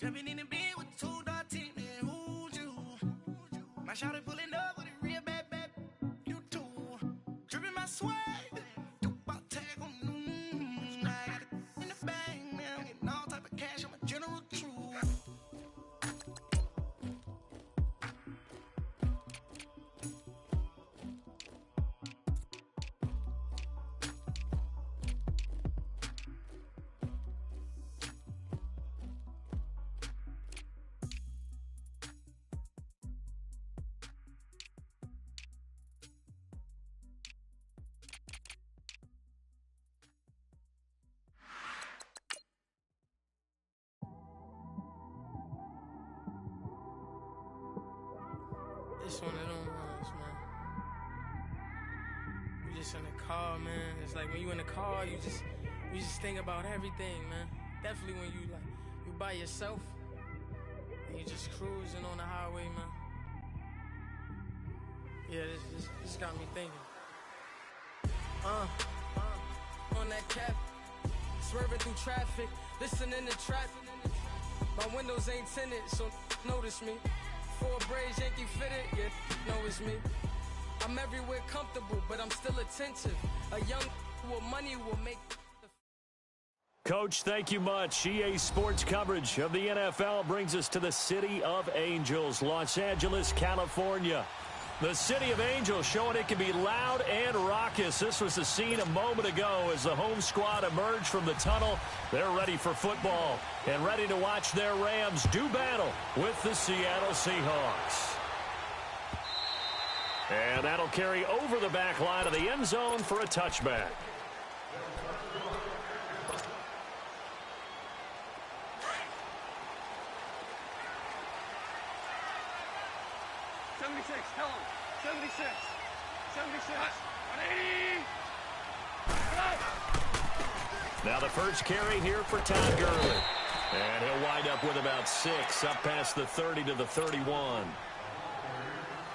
Jumping in the bed with 2 dark teeth, man, who's you? My shawty pulling up with a real bad, you too. Dripping my swag, about tag on noon. I got it in the bag, man, I'm getting all type of cash, I'm a general true. It's one of them ones, man. You just in the car, man. It's like when you in the car, you just think about everything, man. Definitely when you by yourself and you just cruising on the highway, man. Yeah, this got me thinking. On that cap, swerving through traffic, listening to trap. My windows ain't tinted, so notice me. 4 braids, Yankee fitted, yeah, know it's me. I'm everywhere comfortable, but I'm still attentive. A young with money will make. Coach, thank you much. EA Sports coverage of the NFL brings us to the City of Angels, Los Angeles, California. The City of Angels showing it can be loud and raucous. This was the scene a moment ago as the home squad emerged from the tunnel. They're ready for football and ready to watch their Rams do battle with the Seattle Seahawks. And that'll carry over the back line of the end zone for a touchback. Tell him. 76. 76. 180. Now the first carry here for Todd Gurley. And he'll wind up with about 6, up past the 30 to the 31.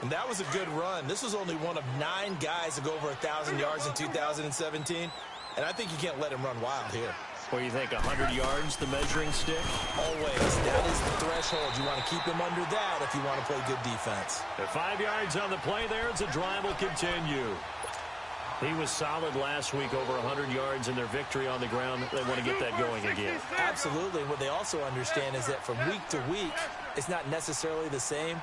And that was a good run. This was only one of 9 guys to go over 1,000 yards in 2017. And I think you can't let him run wild here. What do you think, 100 yards, the measuring stick? Always. That is the threshold. You want to keep him under that if you want to play good defense. At 5 yards on the play there, it's a drive will continue. He was solid last week, over 100 yards in their victory on the ground. They want to get that going again. Absolutely. What they also understand is that from week to week, it's not necessarily the same,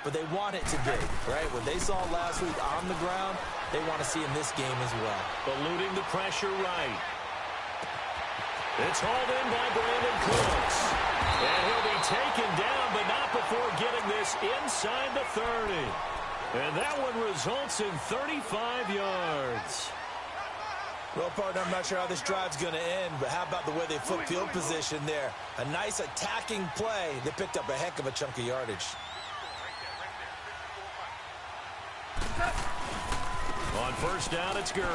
but they want it to be, right? What they saw last week on the ground, they want to see in this game as well. Eluding the pressure right. It's hauled in by Brandon Cooks. And he'll be taken down, but not before getting this inside the 30. And that one results in 35 yards. Well, partner, I'm not sure how this drive's going to end, but how about the way they flip field position there? A nice attacking play. They picked up a heck of a chunk of yardage. On first down, it's Gurley.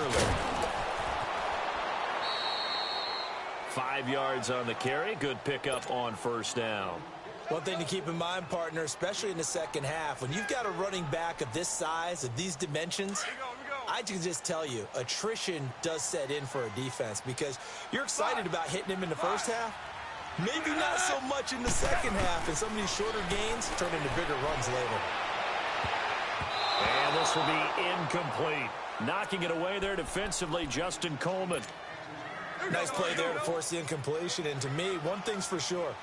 5 yards on the carry. Good pickup on first down. One thing to keep in mind, partner, especially in the second half, when you've got a running back of this size, of these dimensions, I can just tell you, attrition does set in for a defense because you're excited about hitting him in the first half. Maybe not so much in the second half, and some of these shorter gains turn into bigger runs later. And this will be incomplete. Knocking it away there defensively, Justin Coleman. Nice play there to force the incompletion. And to me, one thing's for sure.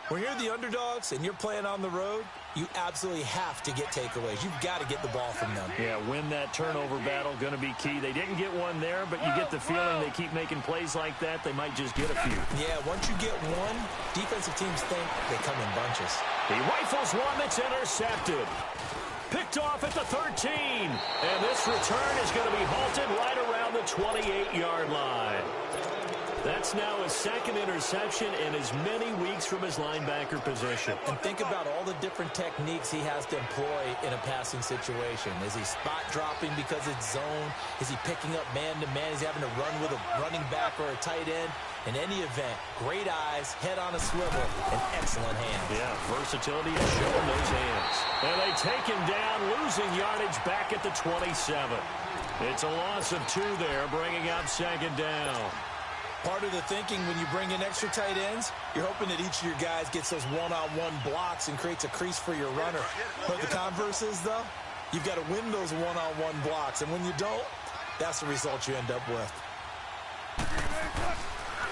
When you're the underdogs and you're playing on the road, you absolutely have to get takeaways. You've got to get the ball from them. Yeah, win that turnover battle, going to be key. They didn't get one there, but you get the feeling they keep making plays like that, they might just get a few. Yeah, once you get one, defensive teams think they come in bunches. He rifles one that's intercepted. Picked off at the 13. And this return is going to be halted right around the 28-yard line. That's now his second interception in as many weeks from his linebacker position. And think about all the different techniques he has to employ in a passing situation. Is he spot dropping because it's zone? Is he picking up man-to-man? Is he having to run with a running back or a tight end? In any event, great eyes, head on a swivel, and excellent hands. Yeah, versatility is showing those hands. And they take him down, losing yardage back at the 27. It's a loss of 2 there, bringing up second down. Part of the thinking when you bring in extra tight ends, you're hoping that each of your guys gets those one-on-one blocks and creates a crease for your runner. But the converse is, though, you've got to win those one-on-one blocks. And when you don't, that's the result you end up with.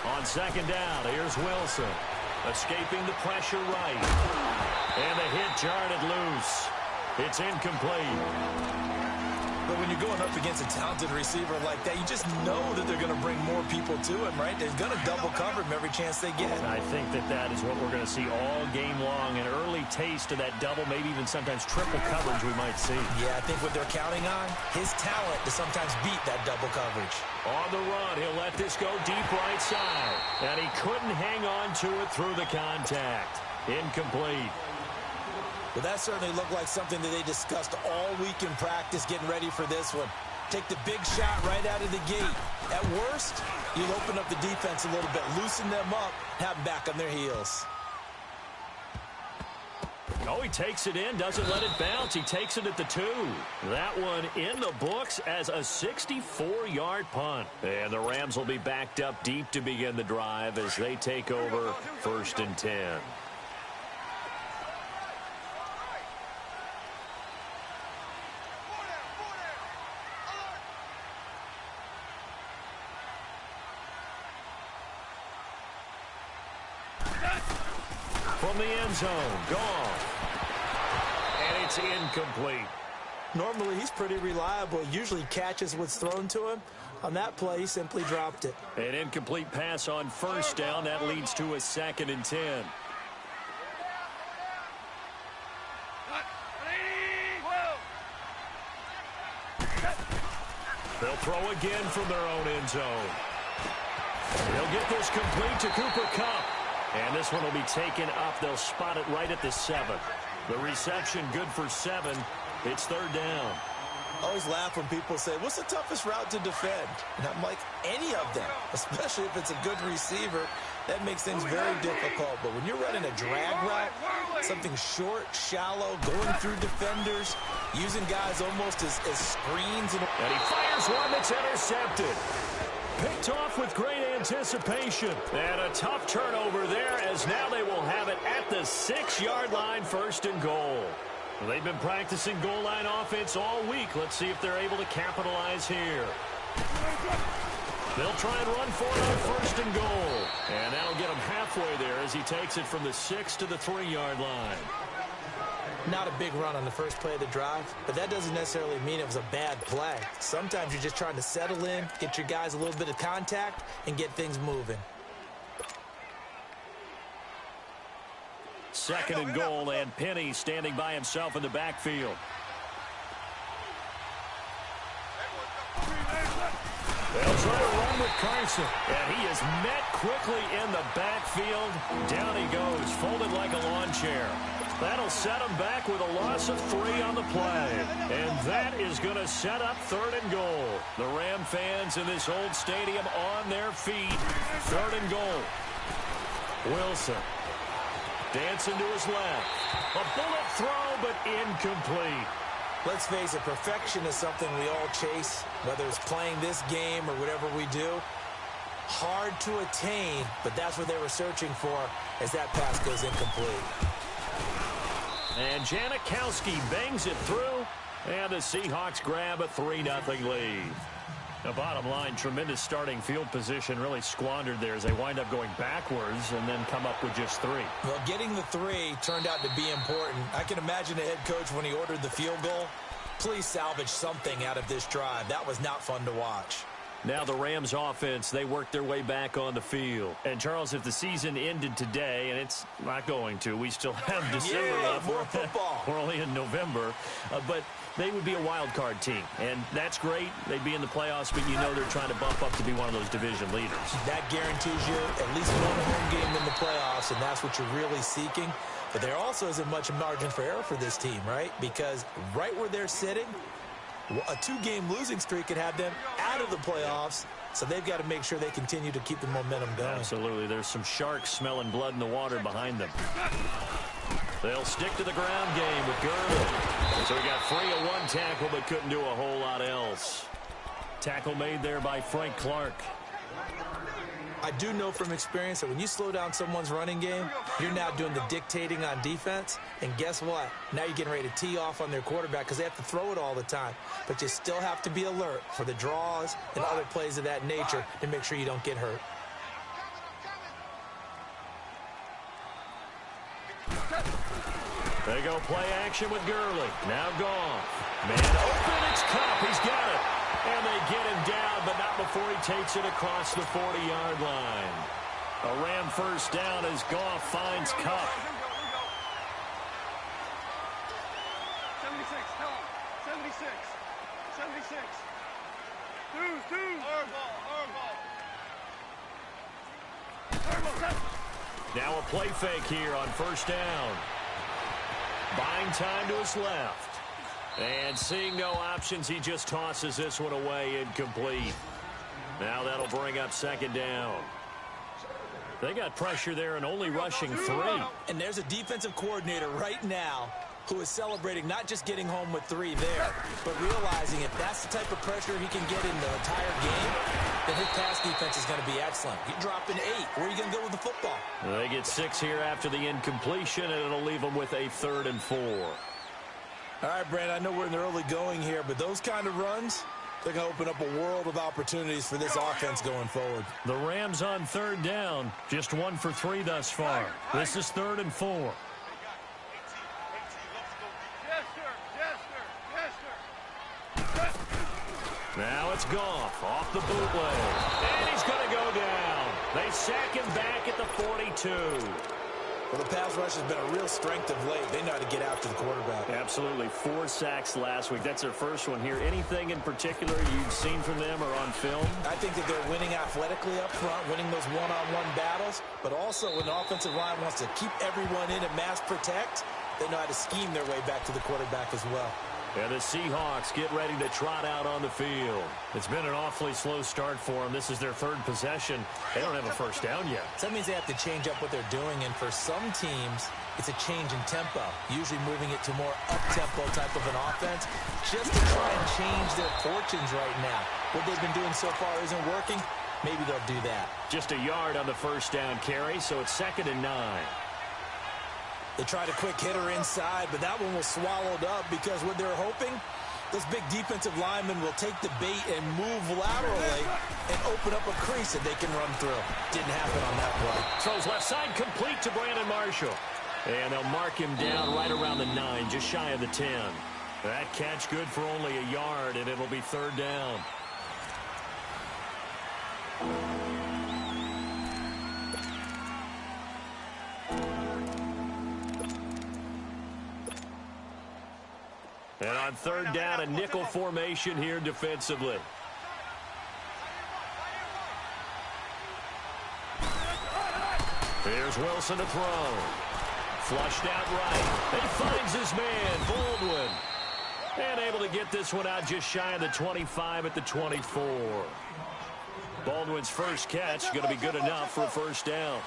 On second down, here's Wilson. Escaping the pressure right. And the hit jarred it loose. It's incomplete. But when you're going up against a talented receiver like that, you just know that they're going to bring more people to him, right? They're going to double cover him every chance they get. I think that is what we're going to see all game long. An early taste of that double, maybe even sometimes triple coverage we might see. Yeah, I think what they're counting on, his talent to sometimes beat that double coverage. On the run, he'll let this go deep right side. And he couldn't hang on to it through the contact. Incomplete. Well, that certainly looked like something that they discussed all week in practice getting ready for this one. Take the big shot right out of the gate. At worst, you'll open up the defense a little bit, loosen them up, have them back on their heels. Oh, he takes it in, doesn't let it bounce. He takes it at the 2. That one in the books as a 64-yard punt. And the Rams will be backed up deep to begin the drive as they take over 1st and 10. From the end zone, gone. And it's incomplete. Normally, he's pretty reliable. Usually catches what's thrown to him. On that play, he simply dropped it. An incomplete pass on 1st down. That leads to a 2nd and 10. They'll throw again from their own end zone. They'll get this complete to Cooper Kupp. And this one will be taken up. They'll spot it right at the 7. The reception good for 7. It's 3rd down. I always laugh when people say, what's the toughest route to defend? And I'm like, any of them, especially if it's a good receiver. That makes things very difficult. But when you're running a drag route, something short, shallow, going through defenders, using guys almost as screens. And he fires one that's intercepted. Picked off with great anticipation. And a tough turnover there as now they will have it at the 6-yard line, 1st and goal. They've been practicing goal line offense all week. Let's see if they're able to capitalize here. They'll try and run for it on 1st and goal. And that'll get him halfway there as he takes it from the 6 to the 3-yard line. Not a big run on the first play of the drive, but that doesn't necessarily mean it was a bad play. Sometimes you're just trying to settle in, get your guys a little bit of contact, and get things moving. 2nd and goal, and Penny standing by himself in the backfield. They'll try to run with Carson, and he is met quickly in the backfield. Down he goes, folded like a lawn chair. That'll set him back with a loss of 3 on the play. And that is going to set up 3rd and goal. The Ram fans in this old stadium on their feet. 3rd and goal. Wilson dancing to his left. A bullet throw, but incomplete. Let's face it, perfection is something we all chase, whether it's playing this game or whatever we do. Hard to attain, but that's what they were searching for as that pass goes incomplete. And Janikowski bangs it through, and the Seahawks grab a 3-0 lead. The bottom line, tremendous starting field position really squandered there as they wind up going backwards and then come up with just 3. Well, getting the 3 turned out to be important. I can imagine the head coach when he ordered the field goal. Please salvage something out of this drive. That was not fun to watch. Now the Rams offense, they work their way back on the field. And, Charles, if the season ended today, and it's not going to, we still have December left. More football. We're only in November. But they would be a wild card team. And that's great. They'd be in the playoffs, but you know they're trying to bump up to be one of those division leaders. That guarantees you at least one home game in the playoffs, and that's what you're really seeking. But there also isn't much margin for error for this team, right? Because right where they're sitting, a 2-game losing streak could have them out of the playoffs, so they've got to make sure they continue to keep the momentum going. Absolutely. There's some sharks smelling blood in the water behind them. They'll stick to the ground game with Girdle. So he got free of 1 tackle but couldn't do a whole lot else. Tackle made there by Frank Clark. I I do know from experience that when you slow down someone's running game, you're now doing the dictating on defense. And guess what? Now you're getting ready to tee off on their quarterback because they have to throw it all the time. But you still have to be alert for the draws and other plays of that nature to make sure you don't get hurt. They go play action with Gurley. Now Goff. Man open, it's Cup. He's got it. And they get him down, but not before he takes it across the 40-yard line. A Ram first down as Goff finds Cup. 76, tell him. 76. 76. Two. Our ball. Now a play fake here on first down. Buying time to his left. And seeing no options, he just tosses this one away incomplete. Now that'll bring up second down. They got pressure there and only rushing 3. And there's a defensive coordinator right now who is celebrating not just getting home with 3 there, but realizing if that's the type of pressure he can get in the entire game, then his pass defense is going to be excellent. You're dropping 8. Where are you going to go with the football? They get 6 here after the incompletion, and it'll leave them with a 3rd and 4. All right, Brandon, I know we're in the early going here, but those kind of runs, they're going to open up a world of opportunities for this offense going forward. The Rams on 3rd down, just 1 for 3 thus far. This is 3rd and 4. Yes, sir. Now it's Goff off the bootleg. And he's going to go down. They sack him back at the 42. Well, the pass rush has been a real strength of late. They know how to get after the quarterback. Absolutely. 4 sacks last week. That's their first one here. Anything in particular you've seen from them or on film? I think that they're winning athletically up front, winning those one-on-one battles, but also when the offensive line wants to keep everyone in and mass protect, they know how to scheme their way back to the quarterback as well. And the Seahawks get ready to trot out on the field. It's been an awfully slow start for them. This is their 3rd possession. They don't have a first down yet. So that means they have to change up what they're doing, and for some teams, it's a change in tempo, usually moving it to more up-tempo type of an offense, just to try and change their fortunes right now. What they've been doing so far isn't working. Maybe they'll do that. Just a yard on the first down carry, so it's 2nd and 9. They tried a quick hitter inside, but that one was swallowed up because what they're hoping, this big defensive lineman will take the bait and move laterally and open up a crease that they can run through. Didn't happen on that play. Throws left side complete to Brandon Marshall. And they'll mark him down right around the 9, just shy of the 10. That catch good for only a yard, and it'll be 3rd down. And on 3rd down, a nickel formation here defensively. Here's Wilson to throw. Flushed out right. He finds his man, Baldwin. And able to get this one out just shy of the 25 at the 24. Baldwin's first catch going to be good enough for a first down.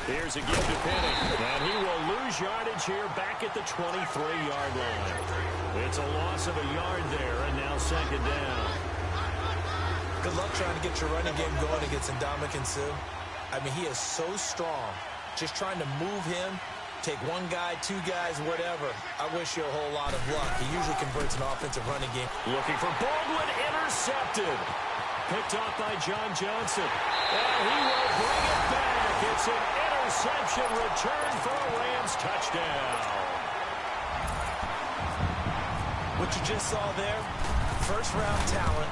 Here's a give to Penny. And he will lose yardage here back at the 23-yard line. It's a loss of a yard there, and now 2nd down. Good luck trying to get your running game going against Ndamukong Suh. I mean, he is so strong. Just trying to move him, take 1 guy, 2 guys, whatever. I wish you a whole lot of luck. He usually converts an offensive running game. Looking for Baldwin, intercepted. Picked off by John Johnson. And he will bring it back. It's an interception return for a Rams touchdown. What you just saw there, first-round talent,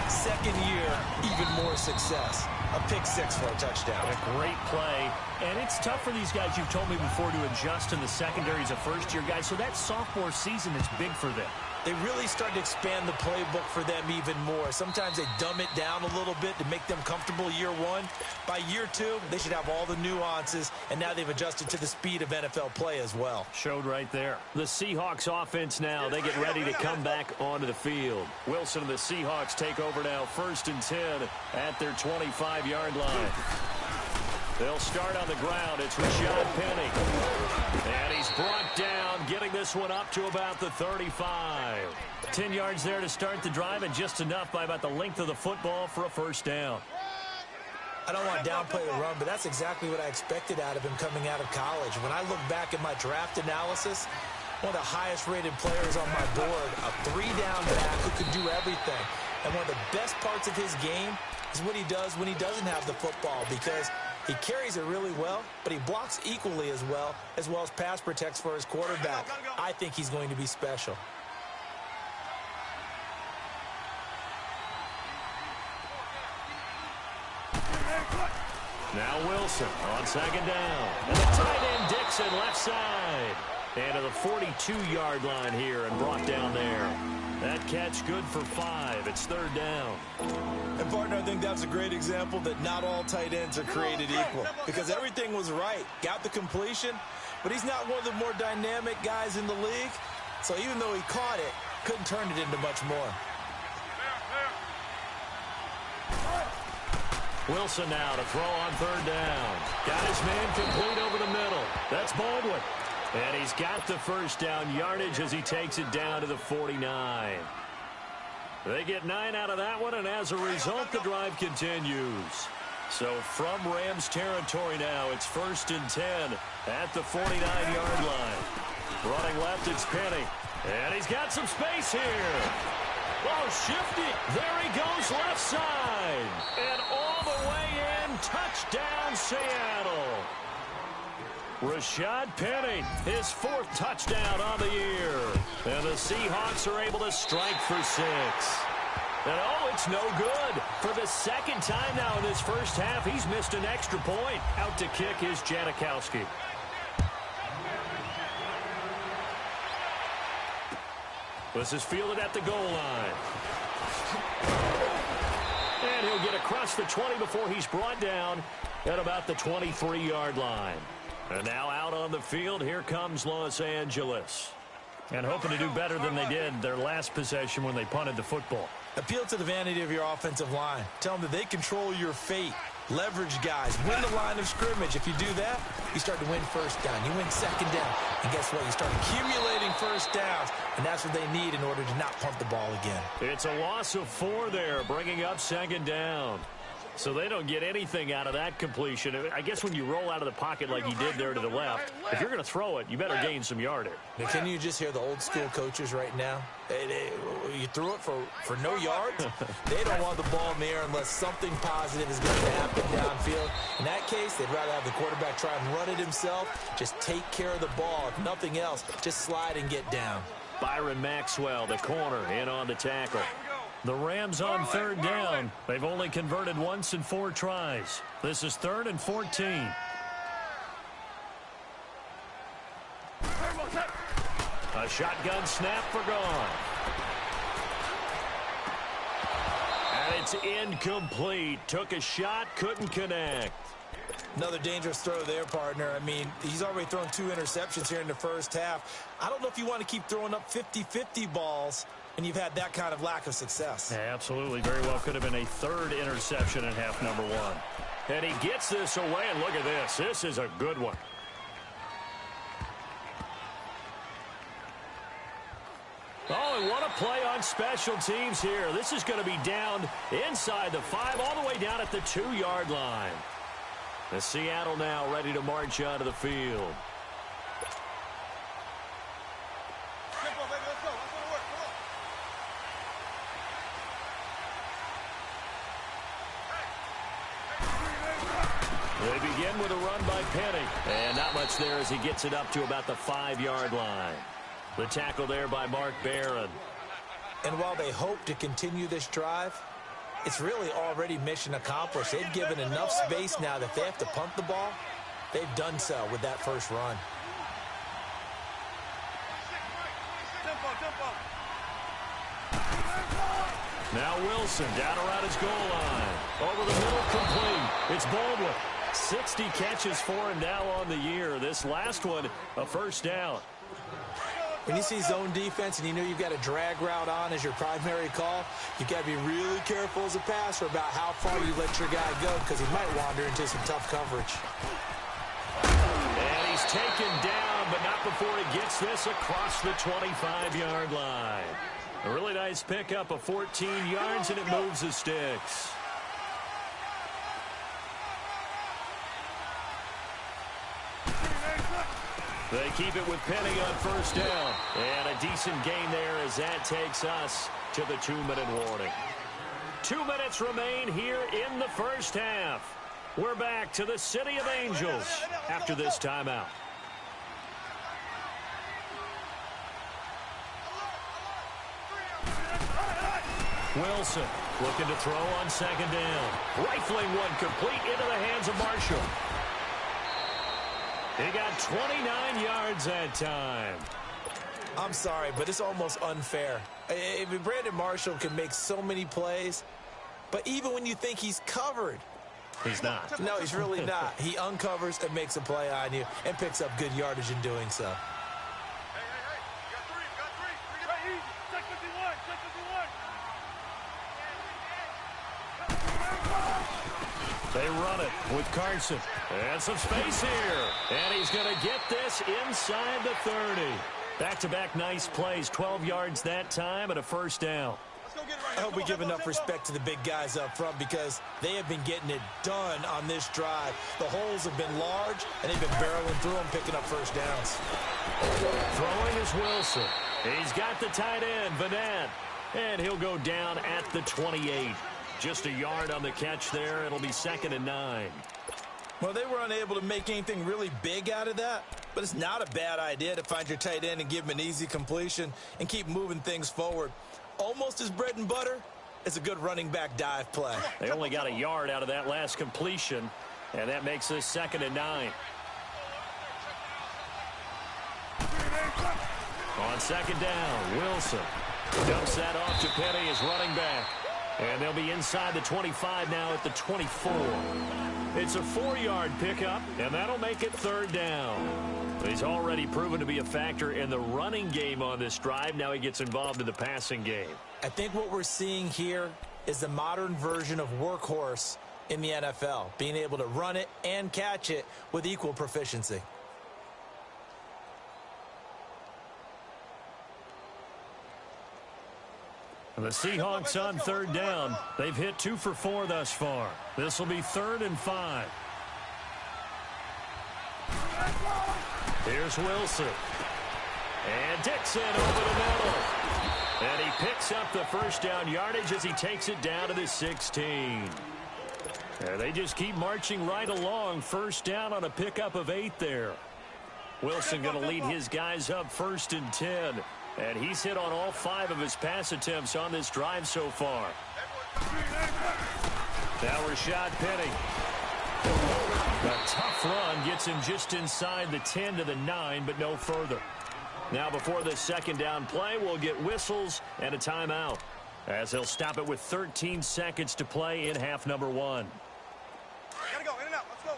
2nd year, even more success. A pick 6 for a touchdown. A great play. And it's tough for these guys, you've told me before, to adjust in the secondary as a first-year guy. So that sophomore season is big for them. They really start to expand the playbook for them even more. Sometimes they dumb it down a little bit to make them comfortable year 1. By year 2, they should have all the nuances, and now they've adjusted to the speed of NFL play as well. Showed right there. The Seahawks offense now, they get ready to come back onto the field. Wilson and the Seahawks take over now, 1st and 10 at their 25-yard line. They'll start on the ground. It's Rashad Penny. And he's brought down, getting this one up to about the 35. 10 yards there to start the drive, and just enough by about the length of the football for a first down. I don't want to downplay the run, but that's exactly what I expected out of him coming out of college. When I look back at my draft analysis, one of the highest-rated players on my board, a three-down back who could do everything. And one of the best parts of his game is what he does when he doesn't have the football, because he carries it really well, but he blocks equally as well as pass protects for his quarterback. I think he's going to be special. Now Wilson on second down. And the tight end Dixon left side. And to the 42-yard line here and brought down there. That catch good for 5. It's third down. And, partner, I think that's a great example that not all tight ends are created equal, because everything was right. Got the completion, but he's not one of the more dynamic guys in the league. So even though he caught it, couldn't turn it into much more. Wilson now to throw on third down. Got his man complete over the middle. That's Baldwin. And he's got the first down yardage as he takes it down to the 49. They get 9 out of that one, and as a result, the drive continues. So from Rams territory now, it's 1st and 10 at the 49-yard line. Running left, it's Penny. And he's got some space here. Oh, shifty. There he goes left side. And all the way in, touchdown Seattle. Rashad Penny, his 4th touchdown on the year. And the Seahawks are able to strike for 6. And oh, it's no good. For the second time now in this first half, he's missed an extra point. Out to kick is Janikowski. This is fielded at the goal line. And he'll get across the 20 before he's brought down at about the 23-yard line. And now out on the field, here comes Los Angeles. And hoping to do better than they did their last possession when they punted the football. Appeal to the vanity of your offensive line. Tell them that they control your fate. Leverage guys. Win the line of scrimmage. If you do that, you start to win first down. You win second down. And guess what? You start accumulating first downs. And that's what they need in order to not punt the ball again. It's a loss of 4 there, bringing up second down. So they don't get anything out of that completion. I guess when you roll out of the pocket like he did there to the left, if you're going to throw it, you better gain some yardage. Now, can you just hear the old school coaches right now? You threw it for no yards? They don't want the ball in the air unless something positive is going to happen downfield. In that case, they'd rather have the quarterback try and run it himself. Just take care of the ball. If nothing else, just slide and get down. Byron Maxwell, the corner, in on the tackle. The Rams on third down. They've only converted once in 4 tries. This is 3rd and 14. A shotgun snap for gone. And it's incomplete. Took a shot, couldn't connect. Another dangerous throw there, partner. I mean, he's already thrown 2 interceptions here in the first half. I don't know if you want to keep throwing up 50-50 balls and you've had that kind of lack of success. Yeah, absolutely. Very well could have been a 3rd interception in half number 1. And he gets this away, and look at this. This is a good one. Oh, and what a play on special teams here. This is going to be down inside the 5, all the way down at the 2-yard line. The Seattle now ready to march onto the field. They begin with a run by Penny. And not much there as he gets it up to about the 5-yard line. The tackle there by Mark Barron. And while they hope to continue this drive, it's really already mission accomplished. They've given enough space now that if they have to punt the ball, they've done so with that first run. Now Wilson down around his goal line. Over the middle, complete. It's Baldwin. 60 catches for him now on the year. This last one, a first down. When you see zone defense and you know you've got a drag route on as your primary call, you've got to be really careful as a passer about how far you let your guy go because he might wander into some tough coverage. And he is taken down, but not before he gets this across the 25-yard line. A really nice pickup of 14 yards, and it moves the sticks. They keep it with Penny on first down. And a decent gain there as that takes us to the 2-minute warning. 2 minutes remain here in the first half. We're back to the City of Angels after this timeout. Wilson looking to throw on second down. Rifling one complete into the hands of Marshall. He got 29 yards that time. I'm sorry, but it's almost unfair. I mean, Brandon Marshall can make so many plays, but even when you think he's covered, he's not. No, he's really not. He uncovers and makes a play on you and picks up good yardage in doing so. Hey, you got three. Right, easy. Check 51, check 51. They run it with Carson. And some space here. And he's going to get this inside the 30. Back-to-back nice plays. 12 yards that time and a first down. I hope we give enough respect to the big guys up front because they have been getting it done on this drive. The holes have been large, and they've been barreling through them, picking up first downs. Throwing is Wilson. He's got the tight end, Vanette. And he'll go down at the 28. Just a yard on the catch there. It'll be 2nd and 9. Well, they were unable to make anything really big out of that, but it's not a bad idea to find your tight end and give him an easy completion and keep moving things forward. Almost as bread and butter as a good running back dive play. They only got a yard out of that last completion, and that makes this 2nd and 9. On second down, Wilson dumps that off to Penny as running back. And they'll be inside the 25 now at the 24. It's a 4-yard pickup, and that'll make it 3rd down. He's already proven to be a factor in the running game on this drive. Now he gets involved in the passing game. I think what we're seeing here is the modern version of workhorse in the NFL, being able to run it and catch it with equal proficiency. The Seahawks on 3rd down. They've hit 2 for 4 thus far. This will be 3rd and 5. Here's Wilson. And Dixon over the middle. And he picks up the first down yardage as he takes it down to the 16. And they just keep marching right along. First down on a pickup of 8 there. Wilson going to lead his guys up 1st and 10. And he's hit on all 5 of his pass attempts on this drive so far. Now Rashad Penny. A tough run gets him just inside the 10 to the 9, but no further. Now before this 2nd down play, we'll get whistles and a timeout, as they'll stop it with 13 seconds to play in half number 1. Gotta go, in and out, let's go.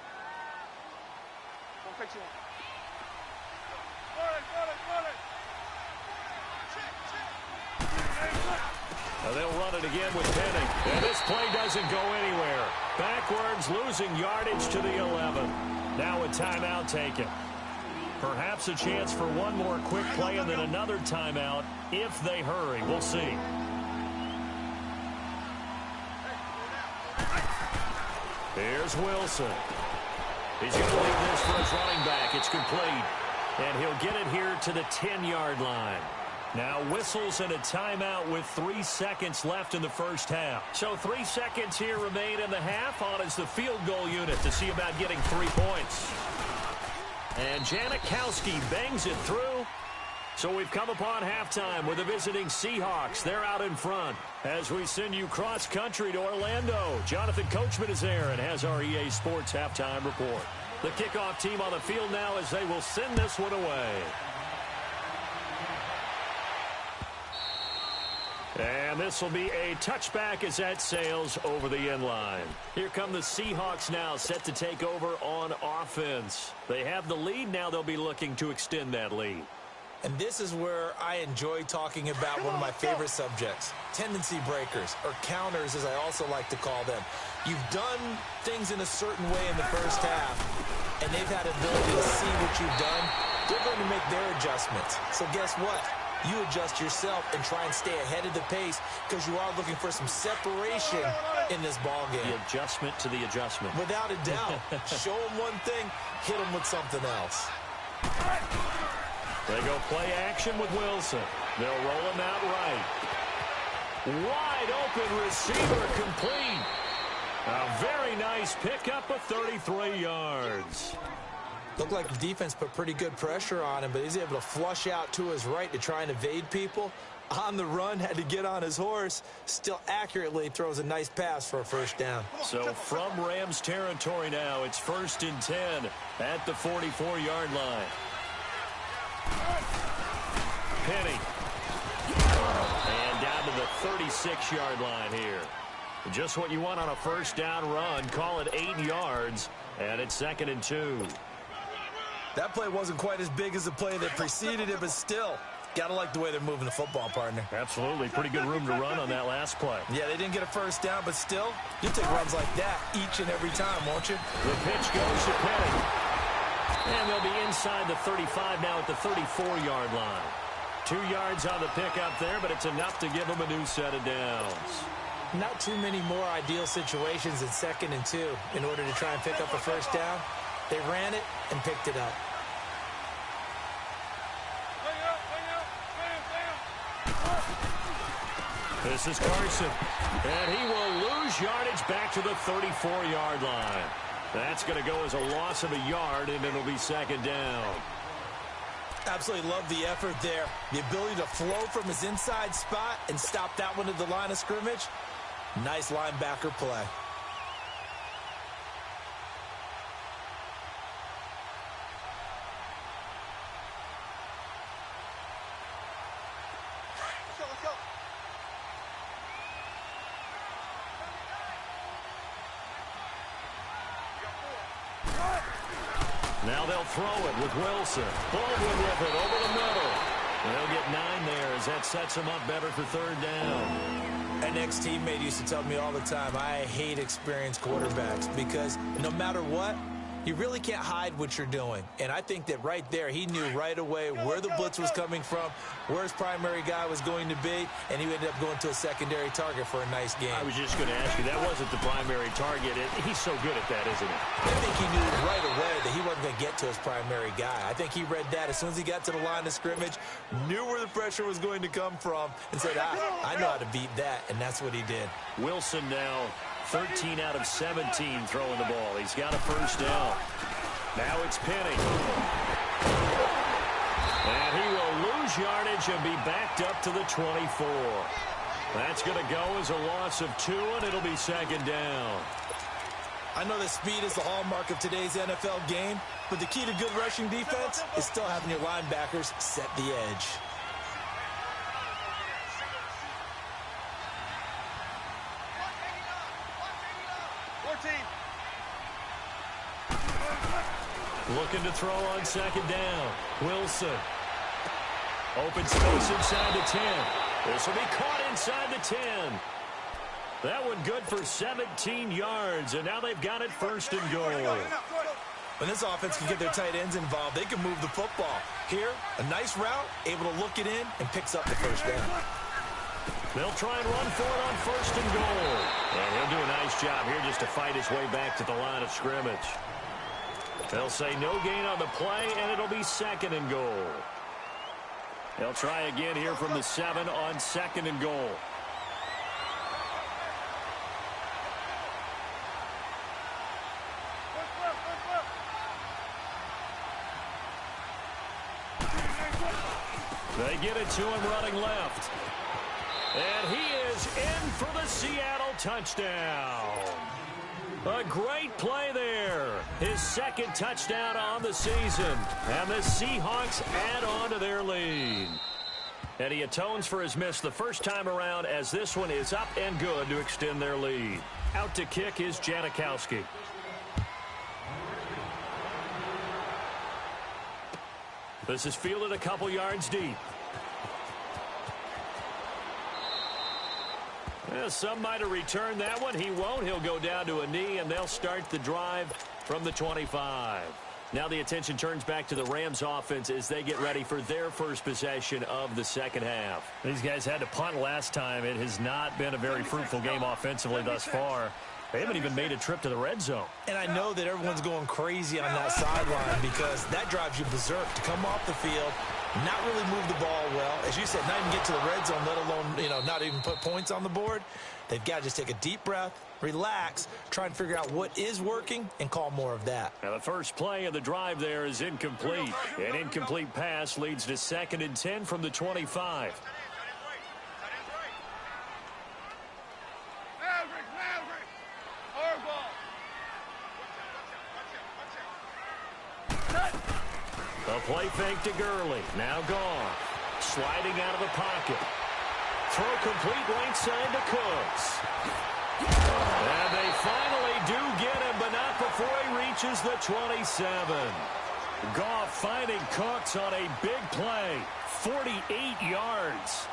Don't take too long. Now they'll run it again with Penny. And this play doesn't go anywhere. Backwards, losing yardage to the 11. Now a timeout taken. Perhaps a chance for one more quick play and then another timeout if they hurry. We'll see. Here's Wilson. He's going to leave this for his running back. It's complete. And he'll get it here to the 10-yard line. Now whistles and a timeout with 3 seconds left in the first half. So 3 seconds here remain in the half. On is the field goal unit to see about getting 3 points. And Janikowski bangs it through. So we've come upon halftime with the visiting Seahawks. They're out in front. As we send you cross-country to Orlando, Jonathan Coachman is there and has our EA Sports halftime report. The kickoff team on the field now as they will send this one away. And this will be a touchback as that sails over the end line. Here come the Seahawks now, set to take over on offense. They have the lead. Now they'll be looking to extend that lead. And this is where I enjoy talking about one of my favorite subjects, tendency breakers, or counters as I also like to call them. You've done things in a certain way in the first half, and they've had the ability to see what you've done, they're going to make their adjustments. So guess what? You adjust yourself and try and stay ahead of the pace because you are looking for some separation in this ball game. The adjustment to the adjustment. Without a doubt. Show them one thing, hit them with something else. They go play action with Wilson. They'll roll him out right. Wide open receiver complete. A very nice pickup of 33 yards. Looked like the defense put pretty good pressure on him, but he's able to flush out to his right to try and evade people. On the run, had to get on his horse. Still accurately throws a nice pass for a first down. So from Rams territory now, it's 1st and 10 at the 44-yard line. Penny. And down to the 36-yard line here. Just what you want on a first down run. Call it 8 yards, and it's 2nd and 2. That play wasn't quite as big as the play that preceded it, but still, gotta like the way they're moving the football, partner. Absolutely. Pretty good room to run on that last play. Yeah, they didn't get a first down, but still, you'll take runs like that each and every time, won't you? The pitch goes to Penny. And they'll be inside the 35 now at the 34-yard line. 2 yards on the pickup there, but it's enough to give them a new set of downs. Not too many more ideal situations in 2nd and 2 in order to try and pick up a first down. They ran it and picked it up. This is Carson, and he will lose yardage back to the 34-yard line. That's going to go as a loss of a yard, and it'll be 2nd down. Absolutely love the effort there. The ability to flow from his inside spot and stop that one at the line of scrimmage. Nice linebacker play. Let's go. Now they'll throw it with Wilson. Baldwin with it over the middle. And they'll get 9 there as that sets them up better for 3rd down. An ex-teammate used to tell me all the time, I hate experienced quarterbacks because no matter what, you really can't hide what you're doing. And I think that right there, he knew right away where the blitz was coming from, where his primary guy was going to be, and he ended up going to a secondary target for a nice game. I was just going to ask you, that wasn't the primary target. He's so good at that, isn't he? I think he knew right away that he wasn't going to get to his primary guy. I think he read that as soon as he got to the line of scrimmage, knew where the pressure was going to come from, and said, I know how to beat that, and that's what he did. Wilson now 13 out of 17 throwing the ball. He's got a first down. Now it's Penny. And he will lose yardage and be backed up to the 24. That's going to go as a loss of 2, and it'll be 2nd down. I know that speed is the hallmark of today's NFL game, but the key to good rushing defense is still having your linebackers set the edge. Looking to throw on 2nd down. Wilson. Open space inside the 10. This will be caught inside the 10. That one good for 17 yards, and now they've got it 1st and goal. When this offense can get their tight ends involved, they can move the football. Here, a nice route, able to look it in, and picks up the first down. They'll try and run for it on 1st and goal. And he'll do a nice job here just to fight his way back to the line of scrimmage. They'll say no gain on the play, and it'll be 2nd and goal. They'll try again here from the 7 on 2nd and goal. They get it to him running left. And he is in for the Seattle touchdown. A great play there. His 2nd touchdown on the season. And the Seahawks add on to their lead. And he atones for his miss the first time around as this one is up and good to extend their lead. Out to kick is Janikowski. This is fielded a couple yards deep. Well, some might have returned that one. He won't. He'll go down to a knee, and they'll start the drive from the 25. Now the attention turns back to the Rams offense as they get ready for their first possession of the second half. These guys had to punt last time. It has not been a very fruitful game offensively thus far. They haven't even made a trip to the red zone. And I know that everyone's going crazy on that sideline because that drives you berserk to come off the field, not really move the ball well. As you said, not even get to the red zone, let alone, not even put points on the board. They've got to just take a deep breath, relax, try and figure out what is working, and call more of that. Now the first play of the drive there is incomplete. An incomplete pass leads to 2nd and 10 from the 25. The play fake to Gurley. Now gone. Sliding out of the pocket. Throw complete right side to Cooks. And they finally do get him, but not before he reaches the 27. Goff finding Cooks on a big play. 48 yards.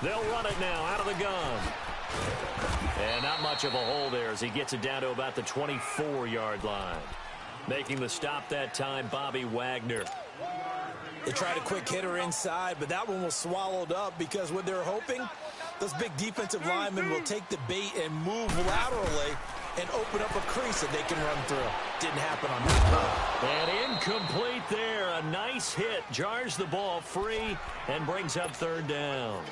They'll run it now out of the gun. And not much of a hole there as he gets it down to about the 24-yard line. Making the stop that time, Bobby Wagner. They tried a quick hitter inside, but that one was swallowed up because what they're hoping, those big defensive linemen will take the bait and move laterally and open up a crease that they can run through. Didn't happen on that play. And incomplete there. A nice hit. Jars the ball free and brings up 3rd down.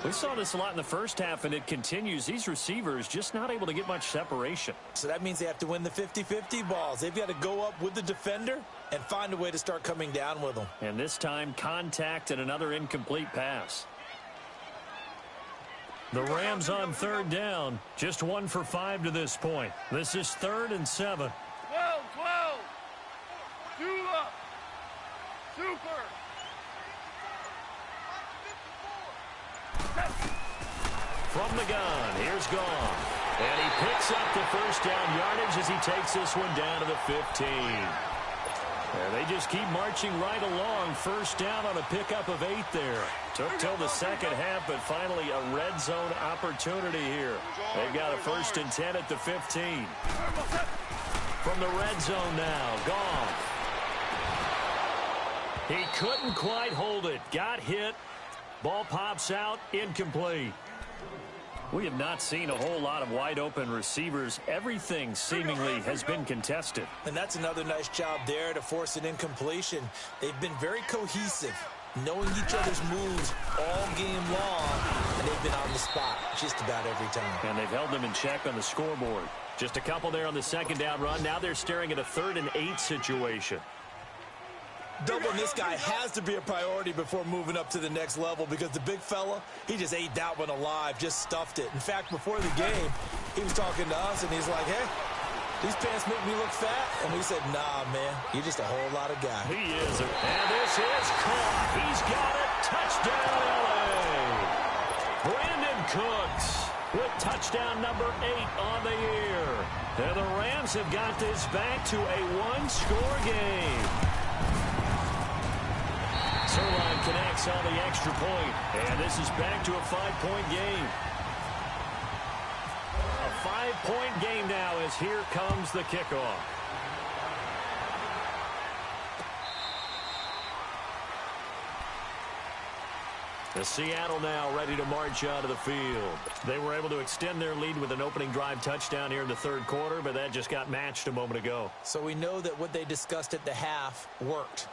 We saw this a lot in the first half, and it continues. These receivers just not able to get much separation. So that means they have to win the 50-50 balls. They've got to go up with the defender and find a way to start coming down with them. And this time, contact and another incomplete pass. The Rams on 3rd down, just 1 for 5 to this point. This is 3rd and 7. 12. Dula. Super. From the gun, here's Goff. And he picks up the first down yardage as he takes this one down to the 15. And they just keep marching right along. First down on a pickup of 8 there. Took till the second half, but finally a red zone opportunity here. They've got a 1st and 10 at the 15. From the red zone now, Goff. He couldn't quite hold it. Got hit. Ball pops out, incomplete. We have not seen a whole lot of wide-open receivers. Everything seemingly has been contested. And that's another nice job there to force an incompletion. They've been very cohesive, knowing each other's moves all game long, and they've been on the spot just about every time. And they've held them in check on the scoreboard. Just a couple there on the 2nd down run. Now they're staring at a 3rd and 8 situation. Doubling this guy has to be a priority before moving up to the next level because the big fella, he just ate that one alive, just stuffed it. In fact, before the game, he was talking to us, and he's like, hey, these pants make me look fat. And we said, nah, man, you're just a whole lot of guy. He is. And this is caught. He's got it. Touchdown, L.A. Brandon Cooks with touchdown number 8 on the year. And the Rams have got this back to a 1-score game. Sirline connects on the extra point, and this is back to a 5-point game. A 5-point game now as here comes the kickoff. The Seattle now ready to march out of the field. They were able to extend their lead with an opening drive touchdown here in the 3rd quarter, but that just got matched a moment ago. So we know that what they discussed at the half worked.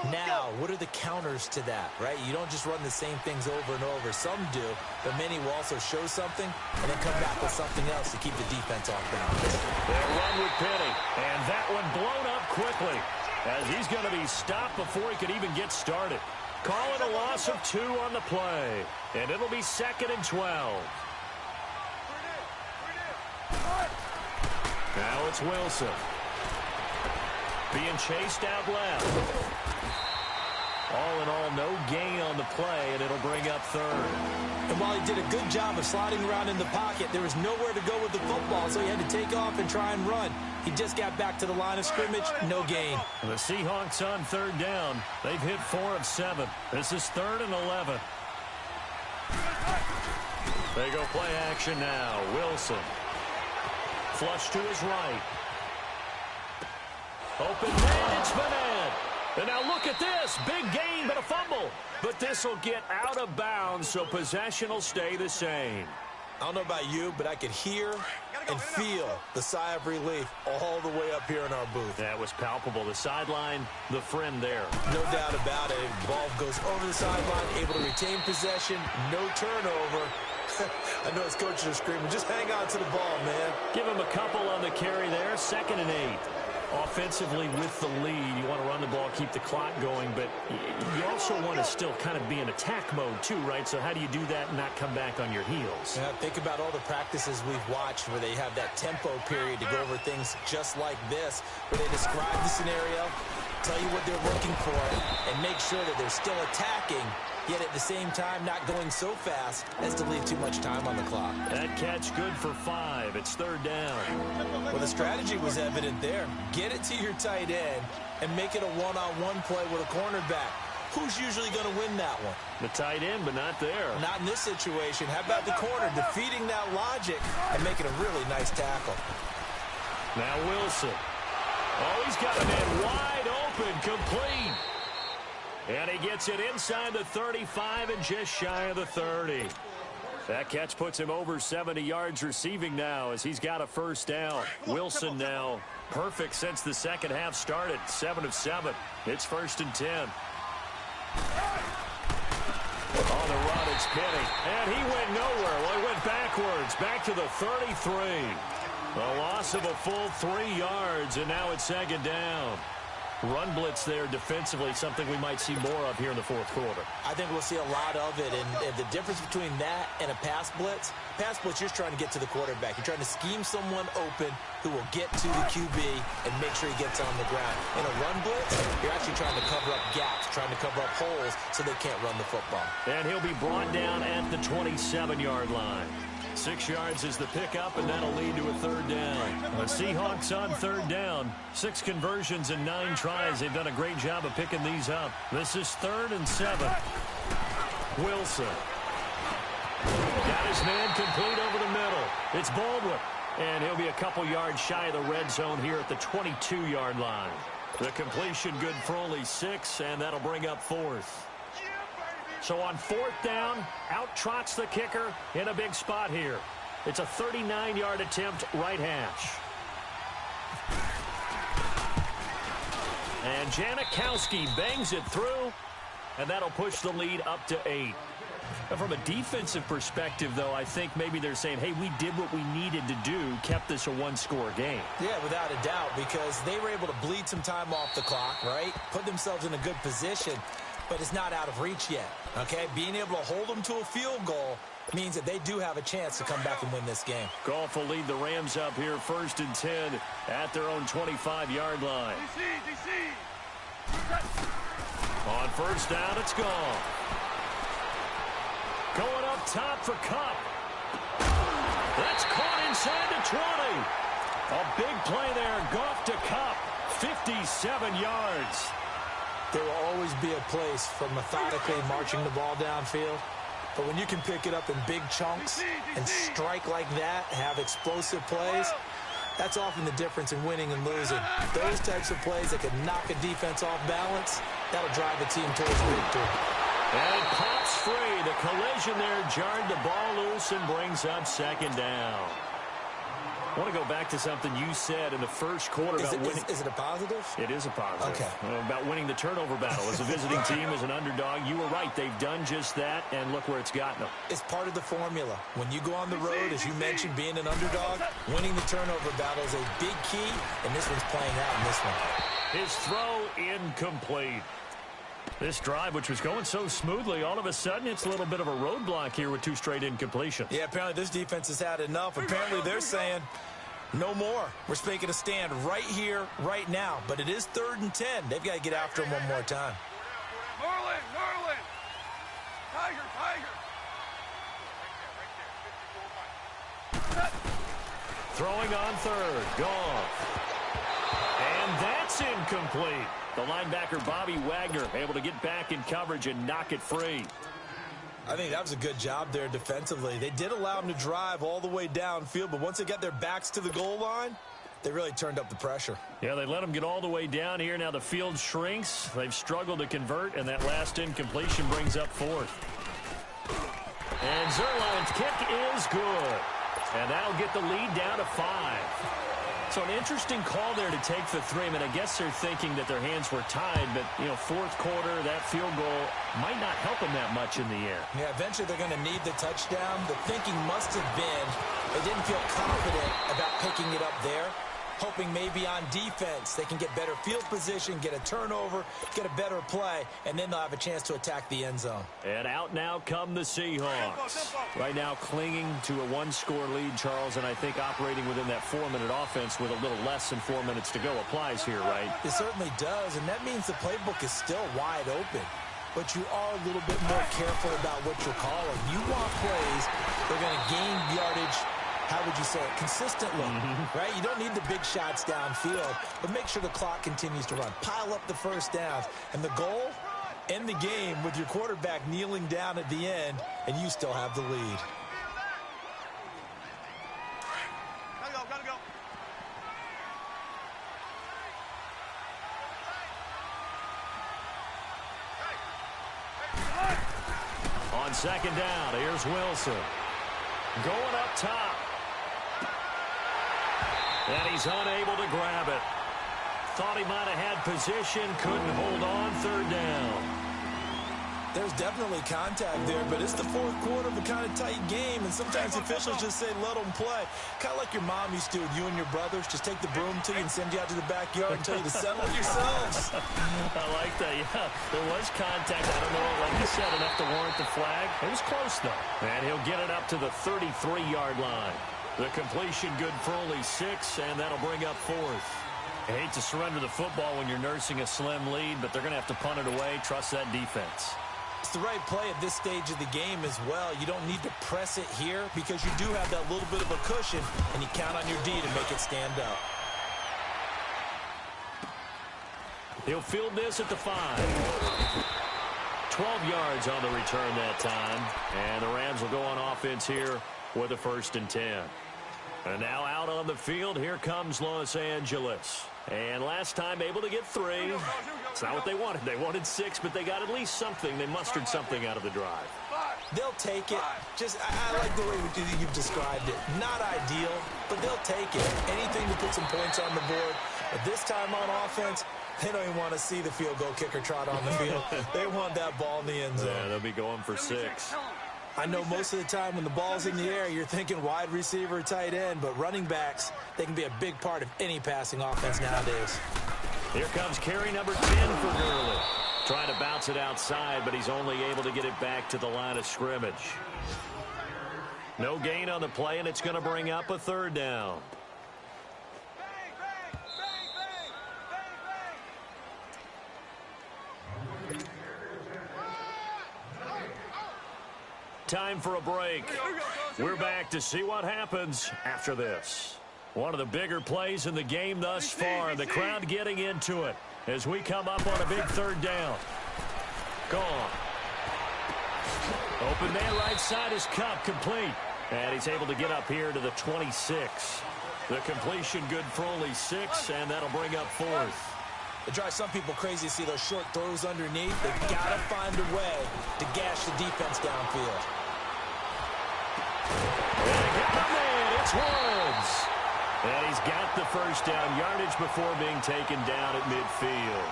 Now, what are the counters to that, right? You don't just run the same things over and over. Some do, but many will also show something and then come back with something else to keep the defense off balance. They'll run with Penny, and that one blown up quickly as he's going to be stopped before he could even get started. Call it a loss of 2 on the play, and it'll be 2nd and 12. Now it's Wilson. Being chased out left. All in all, no gain on the play, and it'll bring up third. And while he did a good job of sliding around in the pocket, there was nowhere to go with the football, so he had to take off and try and run. He just got back to the line of scrimmage, no gain. The Seahawks on third down. They've hit 4 of 7. This is 3rd and 11. They go play action now. Wilson. Flush to his right. Open man, it's Manette. And now look at this. Big gain, but a fumble. But this will get out of bounds, so possession will stay the same. I don't know about you, but I could hear and feel the sigh of relief all the way up here in our booth. That was palpable. The sideline, the friend there. No doubt about it. The ball goes over the sideline, able to retain possession, no turnover. I know his coaches are screaming, just hang on to the ball, man. Give him a couple on the carry there. 2nd and 8. Offensively with the lead, you want to run the ball, keep the clock going, but you also want to still kind of be in attack mode too, right? So how do you do that and not come back on your heels? Yeah, think about all the practices we've watched where they have that tempo period to go over things just like this, where they describe the scenario, tell you what they're looking for, and make sure that they're still attacking, yet at the same time not going so fast as to leave too much time on the clock. That catch good for 5. It's 3rd down. Well, the strategy was evident there. Get it to your tight end and make it a one-on-one play with a cornerback. Who's usually going to win that one? The tight end, but not there. Not in this situation. How about the corner defeating that logic and making a really nice tackle? Now Wilson. Oh, he's got a man wide open, complete. And he gets it inside the 35 and just shy of the 30. That catch puts him over 70 yards receiving now as he's got a 1st down. Wilson now perfect since the second half started. 7 of 7. It's 1st and 10. On the run, it's Penny. And he went nowhere. Well, he went backwards. Back to the 33. A loss of a full 3 yards, and now it's 2nd down. Run blitz there defensively, something we might see more of here in the 4th quarter. I think we'll see a lot of it, and the difference between that and a pass blitz, you're just trying to get to the quarterback. You're trying to scheme someone open who will get to the QB and make sure he gets on the ground. In a run blitz, you're actually trying to cover up gaps, trying to cover up holes so they can't run the football. And he'll be brought down at the 27-yard line. 6 yards is the pickup, and that'll lead to a 3rd down. The Seahawks on 3rd down. 6 conversions and 9 tries. They've done a great job of picking these up. This is 3rd and 7. Wilson. Got his man complete over the middle. It's Baldwin. And he'll be a couple yards shy of the red zone here at the 22-yard line. The completion good for only 6, and that'll bring up 4th. So on 4th down, out trots the kicker in a big spot here. It's a 39-yard attempt, right hash. And Janikowski bangs it through, and that'll push the lead up to 8. And from a defensive perspective, though, I think maybe they're saying, hey, we did what we needed to do, kept this a 1-score game. Yeah, without a doubt, because they were able to bleed some time off the clock, right? Put themselves in a good position, but it's not out of reach yet, okay? Being able to hold them to a field goal means that they do have a chance to come back and win this game. Goff will lead the Rams up here 1st and 10 at their own 25-yard line. On 1st down, it's gone. Going up top for Kupp. That's caught inside the 20. A big play there. Goff to Kupp. 57 yards. There will always be a place for methodically marching the ball downfield. But when you can pick it up in big chunks and strike like that, have explosive plays, that's often the difference in winning and losing. Those types of plays that can knock a defense off balance, that'll drive a team towards victory. And it pops free. The collision there jarred the ball loose and brings up 2nd down. I want to go back to something you said in the first quarter about winning. Is it a positive? It is a positive. Okay. About winning the turnover battle. As a visiting team, as an underdog, you were right. They've done just that, and look where it's gotten them. It's part of the formula. When you go on the road, as you mentioned, being an underdog, winning the turnover battle is a big key, and this one's playing out in this one. His throw incomplete. This drive, which was going so smoothly, all of a sudden it's a little bit of a roadblock here with 2 straight incompletions. Yeah, apparently this defense has had enough. Apparently they're saying, no more. We're making a stand right here, right now. But it is 3rd and 10. They've got to get after him one more time. Merlin, Merlin. Tiger, Tiger. Right there. Throwing on third. Goff. And that's incomplete. The linebacker, Bobby Wagner, able to get back in coverage and knock it free. I think that was a good job there defensively. They did allow them to drive all the way downfield, but once they got their backs to the goal line, they really turned up the pressure. Yeah, they let them get all the way down here. Now the field shrinks. They've struggled to convert, and that last incompletion brings up fourth. And Zuerlein's kick is good. And that'll get the lead down to 5. So an interesting call there to take the 3. I mean, I guess they're thinking that their hands were tied, but, you know, fourth quarter, that field goal might not help them that much in the air. Yeah, eventually they're going to need the touchdown. The thinking must have been they didn't feel confident about picking it up there, hoping maybe on defense they can get better field position, get a turnover, get a better play, and then they'll have a chance to attack the end zone. And out now come the Seahawks. Right now clinging to a 1-score lead, Charles, and I think operating within that 4-minute offense with a little less than 4 minutes to go applies here, right? It certainly does, and that means the playbook is still wide open. But you are a little bit more careful about what you're calling. You want plays that are going to gain yardage, how would you say it, consistently, right? You don't need the big shots downfield, but make sure the clock continues to run. Pile up the first downs. And the goal, end the game with your quarterback kneeling down at the end, and you still have the lead. Gotta go, gotta go. On second down, here's Wilson. Going up top. And he's unable to grab it. Thought he might have had position, couldn't hold on, third down. There's definitely contact there, but it's the fourth quarter of a kind of tight game, and sometimes the officials just say, let them play. Kind of like your mom used to with you and your brothers. Just take the broom to you and send you out to the backyard and tell you to settle it yourselves. I like that, yeah. There was contact. I don't know, like you said, enough to warrant the flag. It was close, though. And he'll get it up to the 33-yard line. The completion good for only 6, and that'll bring up fourth. I hate to surrender the football when you're nursing a slim lead, but they're going to have to punt it away. Trust that defense. It's the right play at this stage of the game as well. You don't need to press it here because you do have that little bit of a cushion, and you count on your D to make it stand up. He'll field this at the 5. 12 yards on the return that time, and the Rams will go on offense here with a 1st and 10. And now out on the field, here comes Los Angeles. And last time able to get 3. It's not what they wanted. They wanted 6, but they got at least something. They mustered something out of the drive. They'll take it. Just, I like the way you've described it. Not ideal, but they'll take it. Anything to put some points on the board. But this time on offense, they don't even want to see the field goal kicker trot on the field. They want that ball in the end zone. Yeah, they'll be going for 6. I know most of the time when the ball's in the air, you're thinking wide receiver, tight end, but running backs, they can be a big part of any passing offense nowadays. Here comes carry number 10 for Gurley. Trying to bounce it outside, but he's only able to get it back to the line of scrimmage. No gain on the play, and it's going to bring up a 3rd down. Time for a break. We're back to see what happens after this. One of the bigger plays in the game thus far. The crowd getting into it as we come up on a big 3rd down. Gone. Open man right side is Cup, complete. And he's able to get up here to the 26. The completion good for only 6, and that'll bring up 4th. It drives some people crazy to see those short throws underneath. They've got to find a way to gash the defense downfield. And got him in. It's Woods. And he's got the 1st down yardage before being taken down at midfield.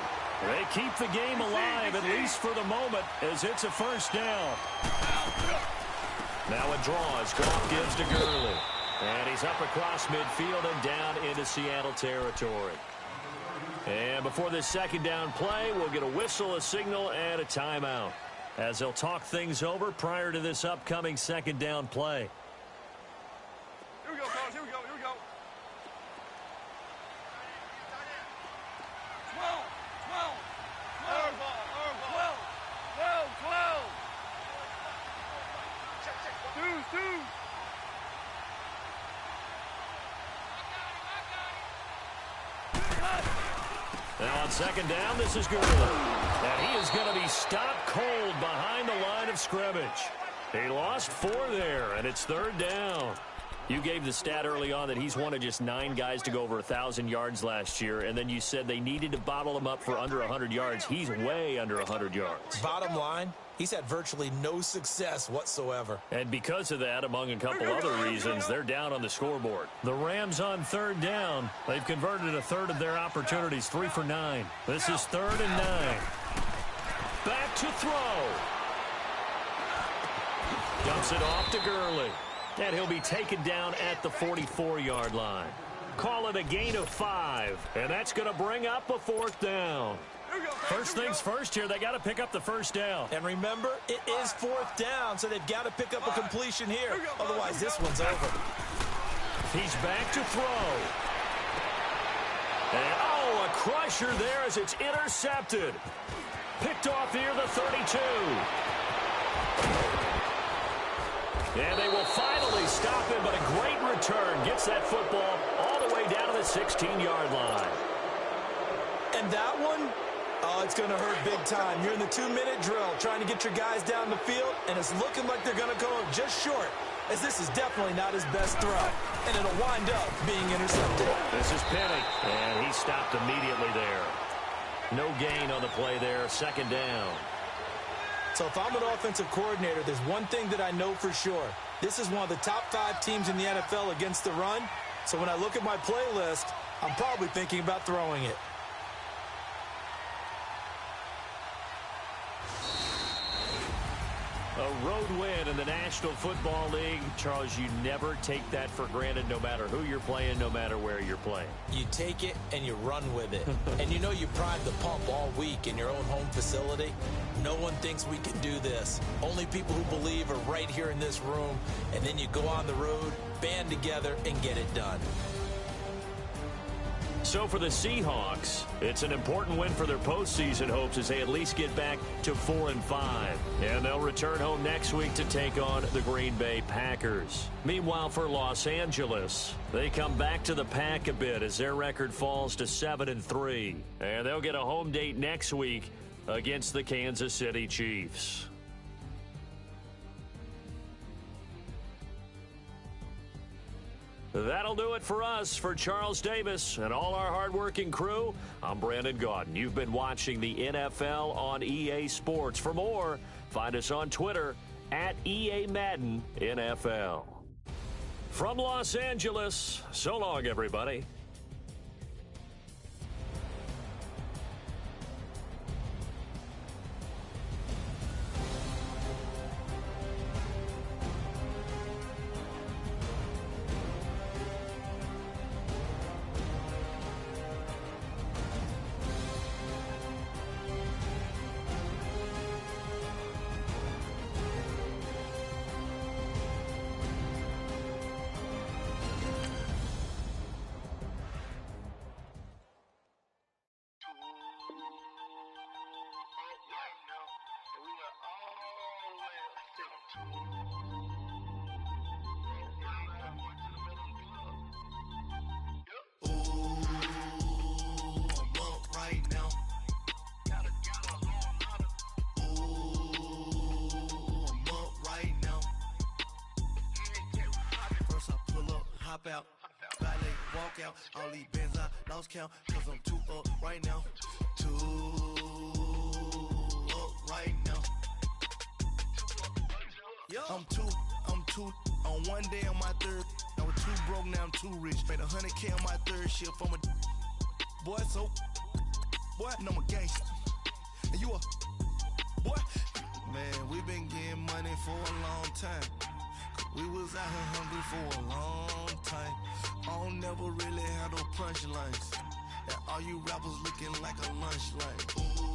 They keep the game alive, at least for the moment, as it's a 1st down. Now a draw as Goff gives to Gurley. And he's up across midfield and down into Seattle territory. And before this 2nd down play, we'll get a whistle, a signal, and a timeout, as they'll talk things over prior to this upcoming 2nd down play. Here we go, fellas. Here we go. Here we go. 12. 12. 12. 12. Now on second down, this is Gurley. And he is going to be stopped cold behind the line of scrimmage. He lost 4 there, and it's third down. You gave the stat early on that he's one of just 9 guys to go over 1,000 yards last year, and then you said they needed to bottle him up for under 100 yards. He's way under 100 yards. Bottom line, he's had virtually no success whatsoever. And because of that, among a couple other reasons, they're down on the scoreboard. The Rams on third down. They've converted a third of their opportunities, 3 for 9. This is 3rd and 9. Back to throw. Dumps it off to Gurley. And he'll be taken down at the 44-yard line. Call it a gain of 5. And that's going to bring up a 4th down. First things first here, they got to pick up the first down. And remember, it is 4th down, so they've got to pick up a completion here. Otherwise, this one's over. He's back to throw. And, oh, a crusher there as it's intercepted. Picked off here, the 32. And they will finally stop him, but a great return. Gets that football all the way down to the 16-yard line. And that one, oh, it's going to hurt big time. You're in the 2-minute drill trying to get your guys down the field, and it's looking like they're going to go just short, as this is definitely not his best throw. And it'll wind up being intercepted. This is Penny, and he stopped immediately there. No gain on the play there, 2nd down. So if I'm an offensive coordinator, there's one thing that I know for sure. This is one of the top 5 teams in the NFL against the run. So when I look at my playlist, I'm probably thinking about throwing it. A road win in the National Football League. Charles, you never take that for granted no matter who you're playing, no matter where you're playing. You take it and you run with it. And you know you prime the pump all week in your own home facility. No one thinks we can do this. Only people who believe are right here in this room. And then you go on the road, band together, and get it done. So for the Seahawks, it's an important win for their postseason hopes as they at least get back to 4-5. And they'll return home next week to take on the Green Bay Packers. Meanwhile, for Los Angeles, they come back to the pack a bit as their record falls to 7-3. And they'll get a home date next week against the Kansas City Chiefs. That'll do it for us. For Charles Davis and all our hardworking crew, I'm Brandon Gaudin. You've been watching the NFL on EA Sports. For more, find us on Twitter at EA Madden NFL. From Los Angeles, so long, everybody. Out, ballet, walk out, all these bands I lost count, cause I'm too up right now, too up right now, I'm too, on one day on my third, I was too broke, now I'm too rich, made 100K on my third shift, I'm a, boy, so, boy, and I'm a gangster, and you a, boy, man, we been getting money for a long time. We was out here hungry for a long time. I don't never really had no punchlines. And all you rappers looking like a lunch line. Ooh.